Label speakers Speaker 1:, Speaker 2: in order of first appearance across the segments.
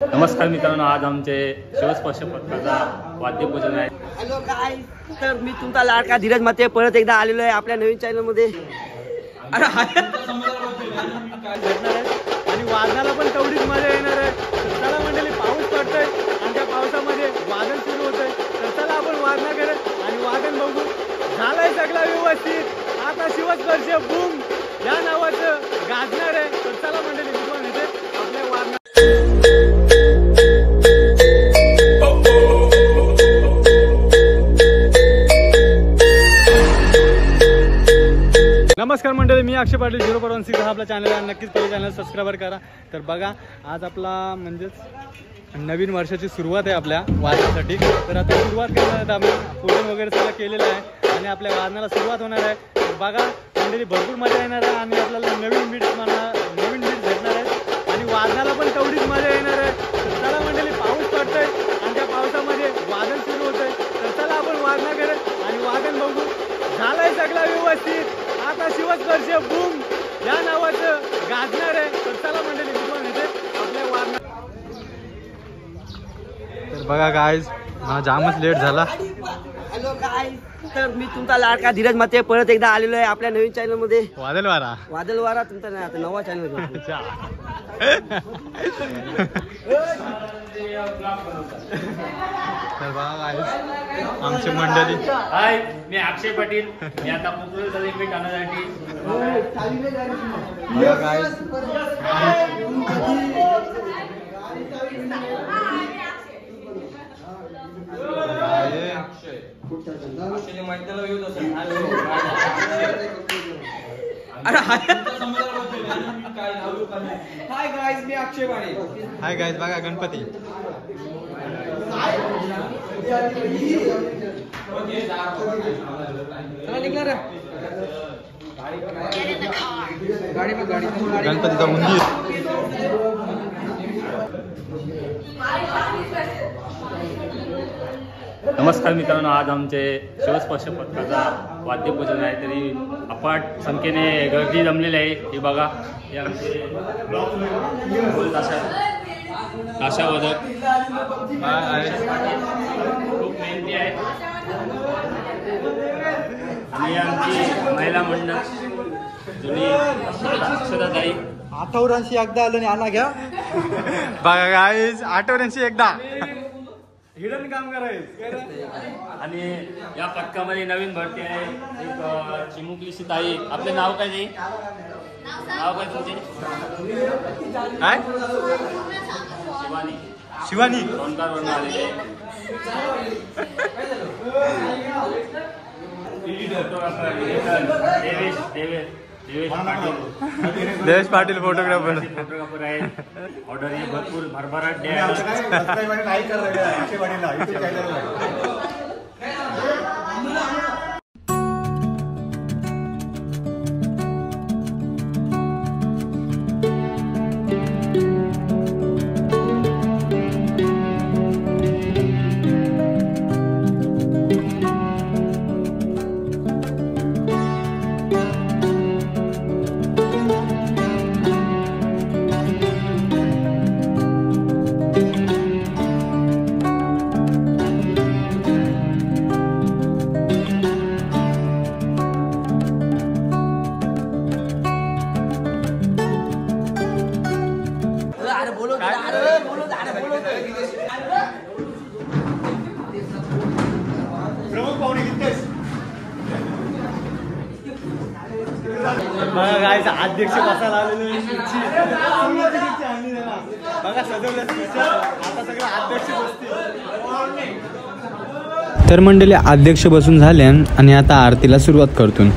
Speaker 1: नमस्कार मित्रांनो, आज आमचे शिवस्पर्श पथकाचा वाद्यपूजन आहे.
Speaker 2: हॅलो काय तर मी तुमचा लाडका धीरज मते परत एकदा आलेलो आहे आपल्या नवीन चॅनल मध्ये. आणि वादनाला पण तेवढीच मजा येणार आहे. चला मंडळी, पाऊस पडतोय आणि त्या पावसामध्ये वादन सुरू होतंय. तर चला आपण वादनाकडे आणि वादन बघू. झालंय सगळं व्यवस्थित. आता शिवस्पर्श बूम या नावाचं गाजणार आहे. तर चला मंडळी, तुम्हाला इथे आपल्या वादना नमस्कार मंडळी, मी अक्षय पाटील 016 हा आपला चॅनल आहे. नक्कीच पहिले चॅनल सबस्क्राईब करा. तर बघा, आज आपला म्हणजेच नवीन वर्षाची सुरुवात आहे आपल्या वादनासाठी. तर आता सुरुवात करणार आम्ही पूजन वगैरे सगळं केलेलं आहे आणि आपल्या वादनाला सुरुवात होणार आहे. तर बघा मंडळी, भरपूर मजा येणार आहे आणि आपल्याला नवीन बीट भेटणार आहे आणि वादनाला पण तेवढीच मजा येणार आहे. तर चला मंडळी, पाऊस पडतोय आणि त्या पावसामध्ये वादन सुरू होतंय. तर चला आपण वादनाकडे आणि वादन बघू. झालंय सगळं व्यवस्थित. आता शिवस्पर्श बूम या नावाचं गाजणार आहे. तर चला मंडळी, तुम्हाला इथे आपल्या वादना. तर बघा गाईज, जामच लेट झाला. हॅलो काय तर मी तुमचा लाडका धीरज मते परत एकदा आलेलो आहे आपल्या नवीन चॅनल मध्ये. वादलवारा तुमचा नाही, आता नवा चॅनल.
Speaker 1: तर बघा आमची मंडळी. हाय, मी अक्षय पाटील. मी आता कोकण सेलिब्रेट आणण्यासाठी
Speaker 2: हाय गाईज, मी अक्षय पाटील.
Speaker 1: हाय गाईज, बघा गणपती. गणपतीचा मंदिर. नमस्कार मित्रांनो, आज आमचे शिवस्पर्श पथकाचा वाद्यपूजन आहे. तरी अफाट संख्येने गर्दी जमलेली आहे. हे बघा, हे आमचे ताशावादक खूप मेहनती आहे आणि आमची महिला मंडळ जुनी अक्षताताई.
Speaker 2: आठवड्यांशी एकदा आलं आणि आणा घ्या.
Speaker 1: बघा गाईज, आठवड्यांशी एकदा
Speaker 2: हिडन काम करायचं.
Speaker 1: आणि या पथकामध्ये नवीन भरती आहे एक चिमुकलीची ताई. आपलं नाव काय नाही? नाव काय तुमचे? काय? शिवानी लोणकार वरून आलेले. देवेश पाटील फोटोग्राफर आहे. ऑर्डर ही भरपूर भरभराट डे
Speaker 2: बघा गायचा अध्यक्ष बसायला आलेलो. बघा सजवलं आता सगळं अध्यक्ष बसतील.
Speaker 3: तर मंडळी, अध्यक्ष बसून झाले आणि आता आरतीला सुरुवात करतो.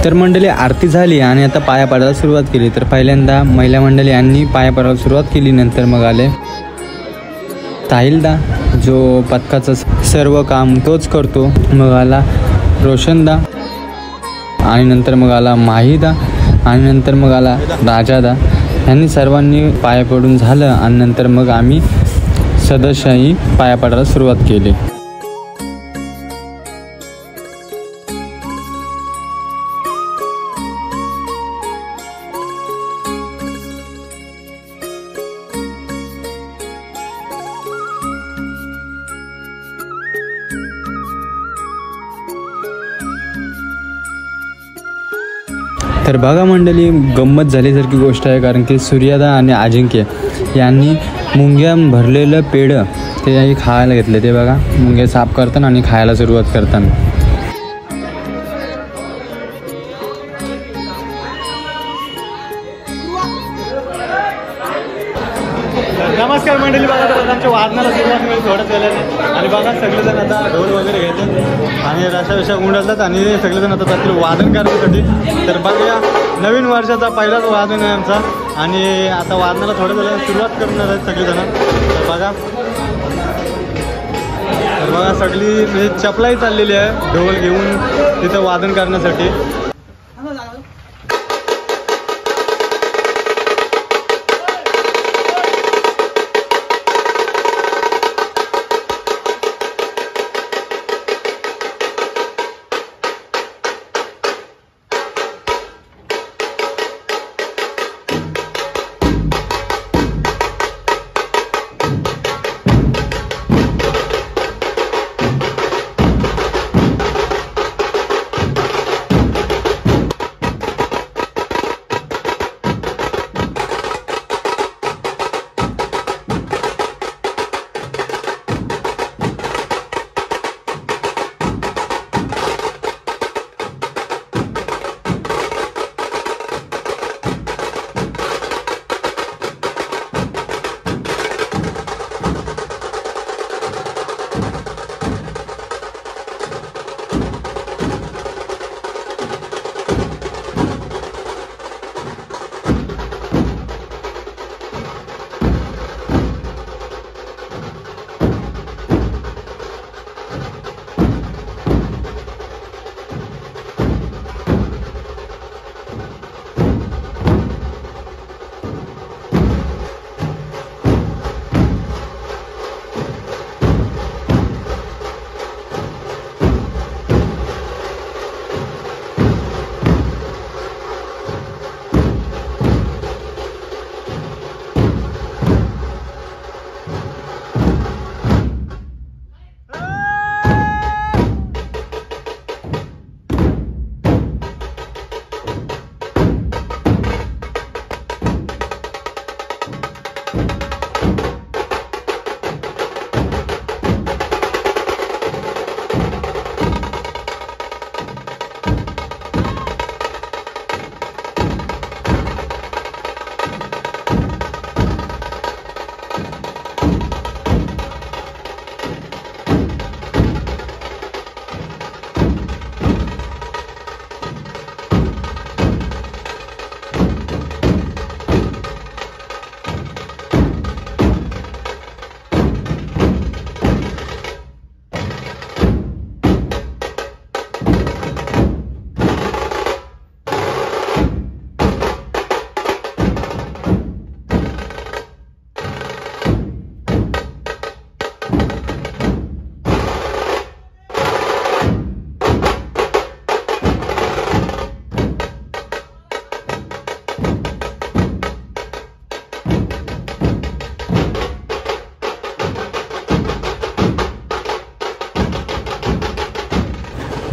Speaker 3: तर मंडळी आरती झाली आणि आता पाया पडायला सुरुवात केली. तर पहिल्यांदा महिला मंडळी यांनी पाया पडायला सुरुवात केली. नंतर मग आले ताहिलदा जो पथकाचं सर्व काम तोच करतो. मग आला रोशनदा आणि नंतर मग आला माहीदा आणि नंतर मग आला राजादा. यांनी सर्वांनी पाया पडून झालं आणि नंतर मग आम्ही सदस्यही पाया पडायला सुरुवात केली. तर बघा मंडळी, गंमत झाल्यासारखी गोष्ट आहे, कारण की सूर्यादा आणि अजिंक्य यांनी मुंग्या भरलेलं पेढं ते खायला घेतले. ते बघा मुंग्या साफ करताना आणि खायला सुरुवात करताना.
Speaker 2: नमस्कार मंडळी, बघा तर आमच्या वादनाला सुरुवात मिळेल थोडंच वेळाने. आणि बघा सगळेजण आता ढोल वगैरे घेतात आणि रशा गुंडाळतात आणि सगळेजण आता जातील वादन करण्यासाठी. तर बघा नवीन वर्षाचा पहिलाच वादन आहे आमचा आणि आता वादनाला थोड्या वेळाने सुरुवात करणार आहेत सगळेजण. तर बघा सगळी म्हणजे चपलाही चाललेली आहे ढोल घेऊन तिथं वादन करण्यासाठी.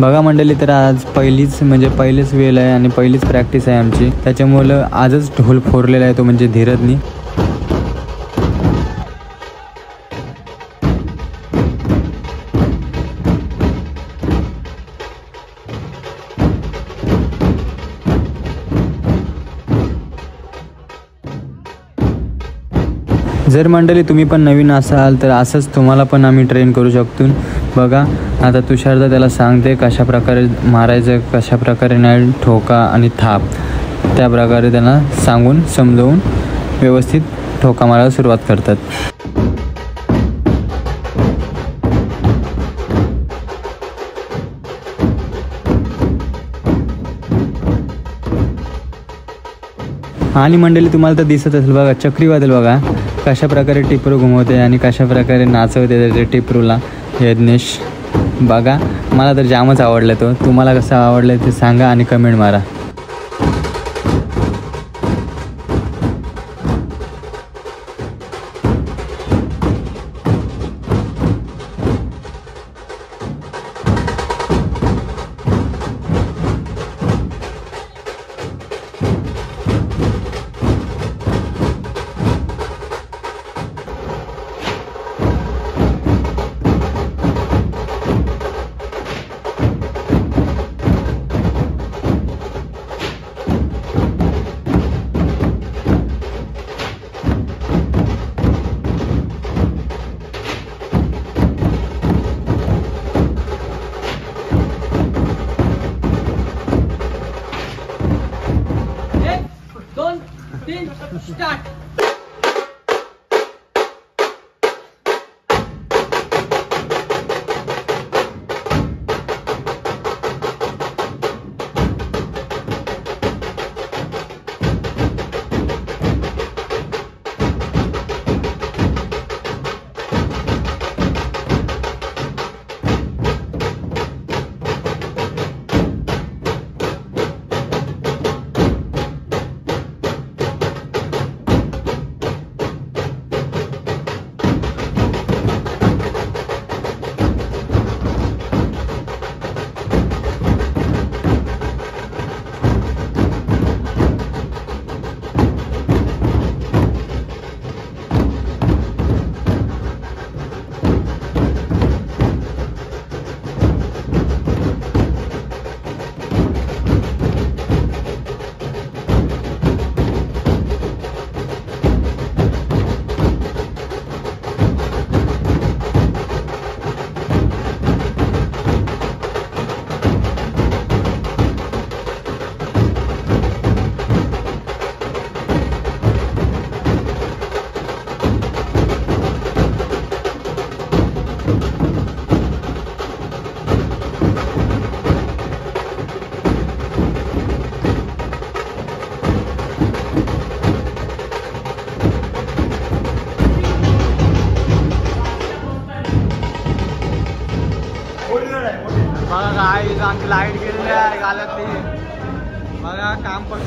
Speaker 3: बघा मंडळी, तर आज पहिलीच वेळ आहे आणि पहिलीच प्रॅक्टिस आहे आमची. त्याच्यामुळं आजच ढोल फोडलेला आहे तो म्हणजे धीरजनी. जर मंडळी तुम्ही पण नवीन असाल तर असंच तुम्हाला पण आम्ही ट्रेन करू शकतो. बघा आता तुषारदा त्याला सांगते कशा प्रकारे मारायचं, कशा प्रकारे नाही, ठोका आणि थाप, त्या प्रकारे त्यांना सांगून समजवून व्यवस्थित ठोका मारायला सुरुवात करतात. आणि मंडळी तुम्हाला तर दिसत असेल बघा, चक्रीवादळ बघा कशा प्रकारे टिपरू घुमवते आणि कशा प्रकारे नाचवते त्याच्या टिपरूला यज्ञेश. बघा मला तर जामच आवडलं. तो तुम्हाला कसं आवडलं ते सांगा आणि कमेंट मारा.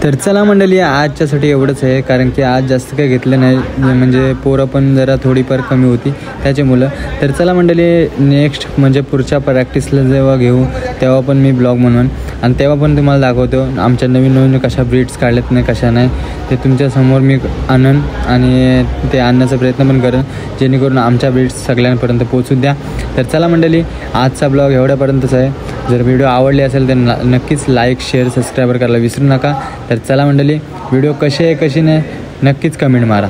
Speaker 3: तर चला मंडळी आजच्यासाठी एवढंच आहे, कारण की आज जास्त काही घेतलं नाही, म्हणजे पोरं पण जरा थोडीफार कमी होती त्याच्यामुळं. तर चला मंडळी नेक्स्ट म्हणजे पुढच्या प्रॅक्टिसला जेव्हा घेऊ तेव्हा पण मी ब्लॉग बनवून आणि तेव्हा पण तुम्हाला दाखवतो आमच्या नवीन नवीन कशा ब्रीड्स काढल्यात नाही कशा नाही ते तुमच्यासमोर मी आणन आणि ते आणण्याचा प्रयत्न पण करेन, जेणेकरून आमच्या ब्रीड्स सगळ्यांपर्यंत पोहोचू द्या. तर चला मंडळी आजचा ब्लॉग एवढ्यापर्यंतच आहे. जर व्हिडिओ आवडले असेल तर नक्कीच लाईक शेअर सबस्क्राईब करायला विसरू नका. तर चला मंडळी व्हिडिओ कशी आहे कशी नाही नक्कीच कमेंट मारा.